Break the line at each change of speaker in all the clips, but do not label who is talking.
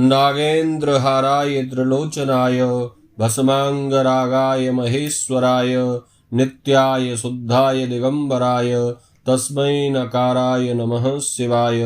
नागेन्द्रहाराय त्रिलोचनाय भस्मांगरागाय महेश्वराय नित्याय शुद्धाय दिगंबराय तस्मै नकाराय नमः शिवाय।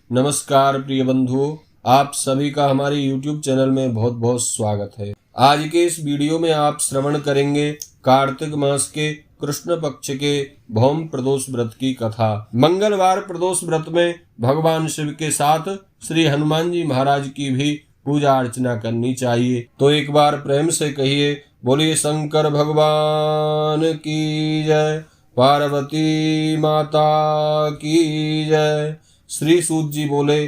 नमस्कार प्रिय बंधुओं, आप सभी का हमारे YouTube चैनल में बहुत बहुत स्वागत है। आज के इस वीडियो में आप श्रवण करेंगे कार्तिक मास के कृष्ण पक्ष के भौम प्रदोष व्रत की कथा। मंगलवार प्रदोष व्रत में भगवान शिव के साथ श्री हनुमान जी महाराज की भी पूजा अर्चना करनी चाहिए। तो एक बार प्रेम से कहिए, बोलिए शंकर भगवान की जय, पार्वती माता की जय। श्री सूत जी बोले,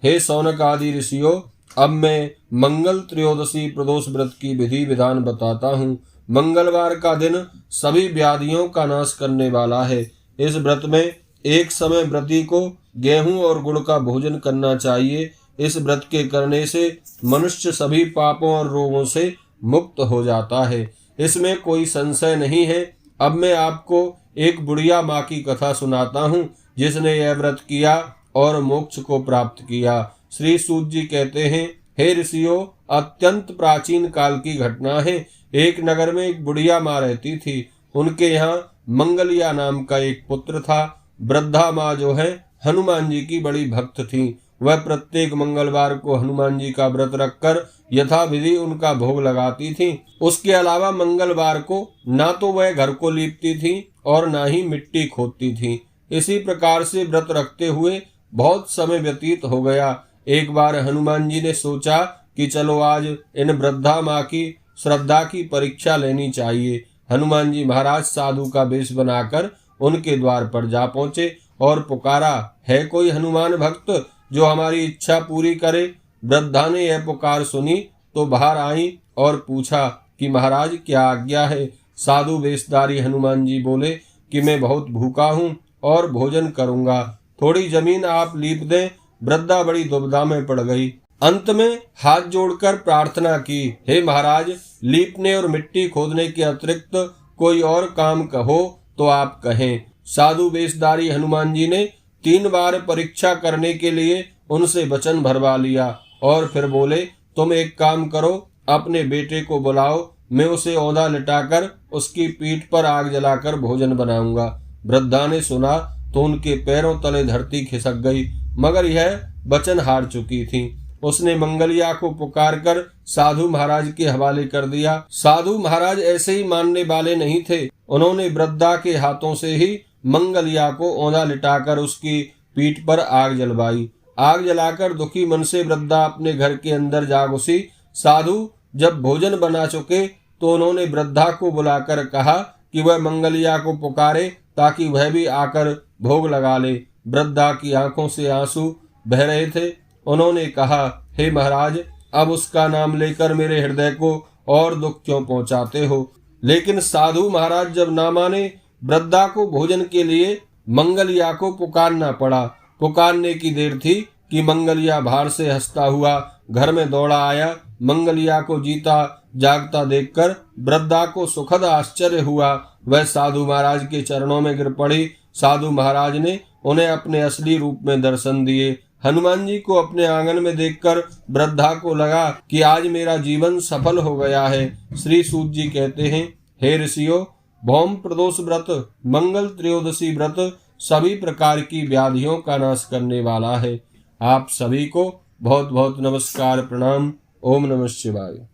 हे शौनक आदि ऋषियों, अब मैं मंगल त्रयोदशी प्रदोष व्रत की विधि विधान बताता हूँ। मंगलवार का दिन सभी व्याधियों का नाश करने वाला है। इस व्रत में एक समय व्रती को गेहूं और गुड़ का भोजन करना चाहिए। इस व्रत के करने से मनुष्य सभी पापों और रोगों से मुक्त हो जाता है, इसमें कोई संशय नहीं है। अब मैं आपको एक बुढ़िया माँ की कथा सुनाता हूँ जिसने यह व्रत किया और मोक्ष को प्राप्त किया। श्री सूत जी कहते हैं, हे ऋषियों, अत्यंत प्राचीन काल की घटना है। एक नगर में एक बुढ़िया माँ रहती थी। उनके यहाँ मंगलिया नाम का एक पुत्र था। वृद्धा माँ जो है हनुमान जी की बड़ी भक्त थी। वह प्रत्येक मंगलवार को हनुमान जी का व्रत रखकर यथाविधि उनका भोग लगाती थी। उसके अलावा मंगलवार को ना तो वह घर को लीपती थी और ना ही मिट्टी खोदती थी। इसी प्रकार से व्रत रखते हुए बहुत समय व्यतीत हो गया। एक बार हनुमान जी ने सोचा कि चलो आज इन वृद्धा माँ की श्रद्धा की परीक्षा लेनी चाहिए। हनुमान जी महाराज साधु का वेश बनाकर उनके द्वार पर जा पहुंचे और पुकारा, है कोई हनुमान भक्त जो हमारी इच्छा पूरी करे। वृद्धा ने यह पुकार सुनी तो बाहर आई और पूछा कि महाराज क्या आज्ञा है। साधु वेशधारी हनुमान जी बोले कि मैं बहुत भूखा हूँ और भोजन करूँगा, थोड़ी जमीन आप लीप दें। वृद्धा बड़ी दुविधा में पड़ गई। अंत में हाथ जोड़कर प्रार्थना की, हे महाराज, लीपने और मिट्टी खोदने के अतिरिक्त कोई और काम कहो तो आप कहें। साधु वेशधारी हनुमान जी ने 3 बार परीक्षा करने के लिए उनसे वचन भरवा लिया और फिर बोले, तुम एक काम करो, अपने बेटे को बुलाओ, मैं उसे औंधा लिटाकर उसकी पीठ पर आग जलाकर भोजन बनाऊंगा। वृद्धा ने सुना तो उनके पैरों तले धरती खिसक गई, मगर यह वचन हार चुकी थी। उसने मंगलिया को पुकार कर साधु महाराज के हवाले कर दिया। साधु महाराज ऐसे ही मानने वाले नहीं थे। उन्होंने वृद्धा के हाथों से ही मंगलिया को औंधा लिटाकर उसकी पीठ पर आग जलवाई। आग जलाकर दुखी मन से वृद्धा अपने घर के अंदर जा घुसी। साधु जब भोजन बना चुके तो उन्होंने वृद्धा को बुलाकर कहा कि वह मंगलिया को पुकारे ताकि वह भी आकर भोग लगा ले। वृद्धा की आंखों से आंसू बह रहे थे। उन्होंने कहा, हे महाराज, अब उसका नाम लेकर मेरे हृदय को और दुख क्यों पहुंचाते हो। लेकिन साधु महाराज जब ना माने, वृद्धा को भोजन के लिए मंगलिया को पुकारना पड़ा। पुकारने की देर थी कि मंगलिया बाहर से हंसता हुआ घर में दौड़ा आया। मंगलिया को जीता जागता देखकर वृद्धा को सुखद आश्चर्य हुआ। वह साधु महाराज के चरणों में गिर पड़ी। साधु महाराज ने उन्हें अपने असली रूप में दर्शन दिए। हनुमान जी को अपने आंगन में देखकर वृद्धा को लगा कि आज मेरा जीवन सफल हो गया है। श्री सूत जी कहते हैं, हे ऋषियों, भौम प्रदोष व्रत, मंगल त्रयोदशी व्रत सभी प्रकार की व्याधियों का नाश करने वाला है। आप सभी को बहुत बहुत नमस्कार, प्रणाम। ओम नमः शिवाय।